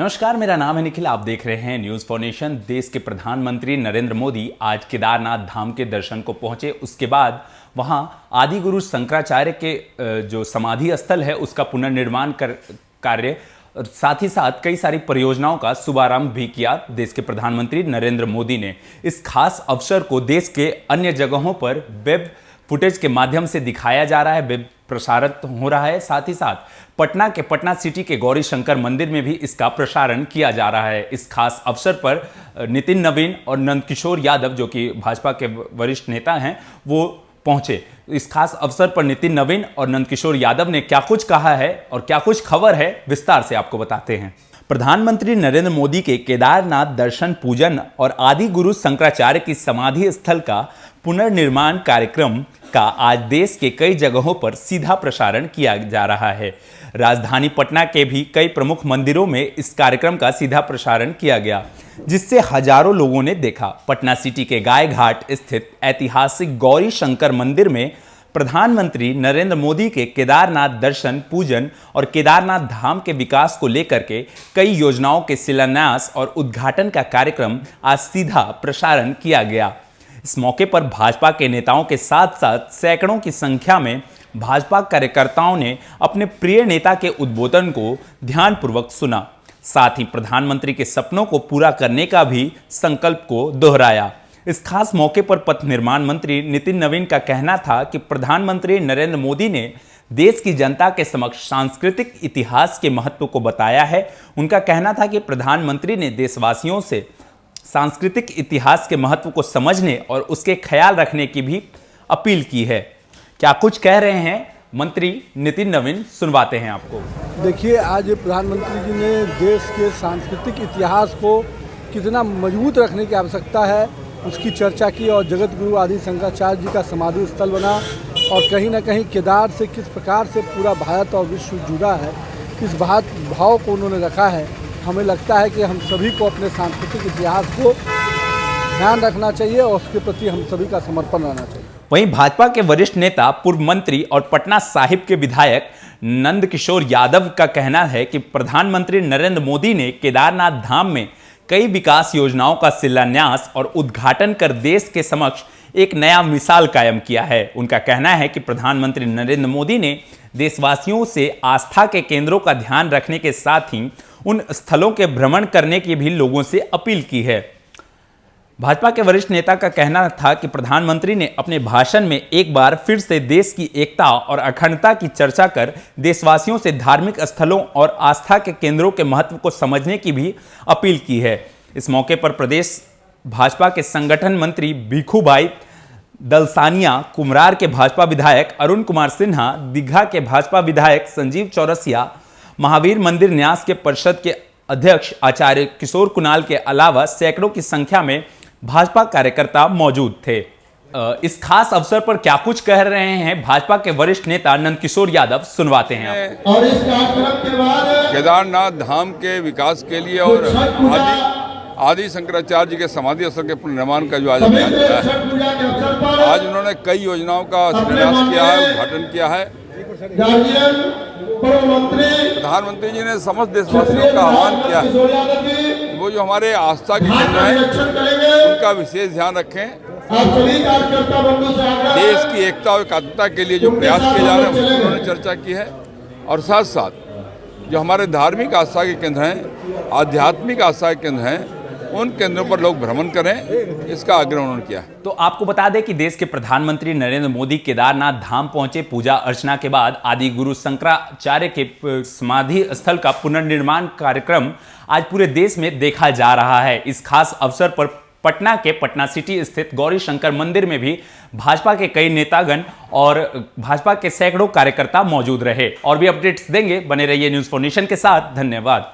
नमस्कार, मेरा नाम है निखिल। आप देख रहे हैं न्यूज फॉर नेशन। देश के प्रधानमंत्री नरेंद्र मोदी आज केदारनाथ धाम के दर्शन को पहुंचे। उसके बाद वहां आदि गुरु शंकराचार्य के जो समाधि स्थल है उसका पुनर्निर्माण कार्य और साथ ही साथ कई सारी परियोजनाओं का शुभारंभ भी किया देश के प्रधानमंत्री नरेंद्र मोदी ने। इस खास अवसर को देश के अन्य जगहों पर वेब फुटेज के माध्यम से दिखाया जा रहा है, वेब प्रसारित हो रहा है। साथ ही साथ पटना के पटना सिटी के गौरी शंकर मंदिर में भी इसका प्रसारण किया जा रहा है। इस खास अवसर पर नितिन नवीन और नंदकिशोर यादव, जो कि भाजपा के वरिष्ठ नेता हैं, वो पहुंचे। इस खास अवसर पर नितिन नवीन और नंदकिशोर यादव ने क्या कुछ कहा है और क्या कुछ खबर है, विस्तार से आपको बताते हैं। प्रधानमंत्री नरेंद्र मोदी के केदारनाथ दर्शन पूजन और आदि गुरु शंकराचार्य की समाधि स्थल का पुनर्निर्माण कार्यक्रम का आज देश के कई जगहों पर सीधा प्रसारण किया जा रहा है। राजधानी पटना के भी कई प्रमुख मंदिरों में इस कार्यक्रम का सीधा प्रसारण किया गया, जिससे हजारों लोगों ने देखा। पटना सिटी के गाय घाट स्थित ऐतिहासिक गौरी शंकर मंदिर में प्रधानमंत्री नरेंद्र मोदी के केदारनाथ दर्शन पूजन और केदारनाथ धाम के विकास को लेकर के कई योजनाओं के शिलान्यास और उद्घाटन का कार्यक्रम आज सीधा प्रसारण किया गया। इस मौके पर भाजपा के नेताओं के साथ साथ सैकड़ों की संख्या में भाजपा कार्यकर्ताओं ने अपने प्रिय नेता के उद्बोधन को ध्यानपूर्वक सुना। साथ ही प्रधानमंत्री के सपनों को पूरा करने का भी संकल्प को दोहराया। इस खास मौके पर पथ निर्माण मंत्री नितिन नवीन का कहना था कि प्रधानमंत्री नरेंद्र मोदी ने देश की जनता के समक्ष सांस्कृतिक इतिहास के महत्व को बताया है। उनका कहना था कि प्रधानमंत्री ने देशवासियों से सांस्कृतिक इतिहास के महत्व को समझने और उसके ख्याल रखने की भी अपील की है। क्या कुछ कह रहे हैं मंत्री नितिन नवीन, सुनवाते हैं आपको। देखिए, आज प्रधानमंत्री जी ने देश के सांस्कृतिक इतिहास को कितना मजबूत रखने की आवश्यकता है उसकी चर्चा की और जगत गुरु आदि शंकराचार्य जी का समाधि स्थल बना और कहीं ना कहीं केदार से किस प्रकार से पूरा भारत और विश्व जुड़ा है, किस भाव को उन्होंने रखा है। हमें लगता है कि हम सभी को अपने सांस्कृतिक इतिहास को ध्यान रखना चाहिए और उसके प्रति हम सभी का समर्पण रहना चाहिए। वहीं भाजपा के वरिष्ठ नेता, पूर्व मंत्री और पटना साहिब के विधायक नंदकिशोर यादव का कहना है कि प्रधानमंत्री नरेंद्र मोदी ने केदारनाथ धाम में कई विकास योजनाओं का शिलान्यास और उद्घाटन कर देश के समक्ष एक नया मिसाल कायम किया है। उनका कहना है कि प्रधानमंत्री नरेंद्र मोदी ने देशवासियों से आस्था के केंद्रों का ध्यान रखने के साथ ही उन स्थलों के भ्रमण करने की भी लोगों से अपील की है। भाजपा के वरिष्ठ नेता का कहना था कि प्रधानमंत्री ने अपने भाषण में एक बार फिर से देश की एकता और अखंडता की चर्चा कर देशवासियों से धार्मिक स्थलों और आस्था के केंद्रों के महत्व को समझने की भी अपील की है। इस मौके पर प्रदेश भाजपा के संगठन मंत्री भिखुभाई दलसानिया, कुम्हरार के भाजपा विधायक अरुण कुमार सिन्हा, दीघा के भाजपा विधायक संजीव चौरसिया, महावीर मंदिर न्यास के परिषद के अध्यक्ष आचार्य किशोर कुणाल के अलावा सैकड़ों की संख्या में भाजपा कार्यकर्ता मौजूद थे। इस खास अवसर पर क्या कुछ कह रहे हैं भाजपा के वरिष्ठ नेता नंदकिशोर यादव, सुनवाते हैं आप। और इस कार्यक्रम के बाद केदारनाथ धाम के विकास के लिए और आदि शंकराचार्य जी के समाधि स्थल के पुनर्निर्माण का जो आज उन्होंने कई योजनाओं का शिलान्यास किया है, उद्घाटन किया है। प्रधानमंत्री जी ने समस्त देशवासियों का आह्वान किया है वो जो हमारे आस्था के केंद्र हैं उनका विशेष ध्यान रखें। देश की एकता और एकात्मता के लिए जो प्रयास किए जा रहे हैं उसकी उन्होंने चर्चा की है और साथ साथ जो हमारे धार्मिक आस्था के केंद्र हैं, आध्यात्मिक आस्था के केंद्र हैं, उन केंद्रों पर लोग भ्रमण करें, इसका आग्रह उन्होंने किया। तो आपको बता दें कि देश के प्रधानमंत्री नरेंद्र मोदी केदारनाथ धाम पहुंचे। पूजा अर्चना के बाद आदि गुरु शंकराचार्य के समाधि स्थल का पुनर्निर्माण कार्यक्रम आज पूरे देश में देखा जा रहा है। इस खास अवसर पर पटना के पटना सिटी स्थित गौरी शंकर मंदिर में भी भाजपा के कई नेतागण और भाजपा के सैकड़ों कार्यकर्ता मौजूद रहे। और भी अपडेट्स देंगे, बने रहिए न्यूज फॉर नेशन के साथ। धन्यवाद।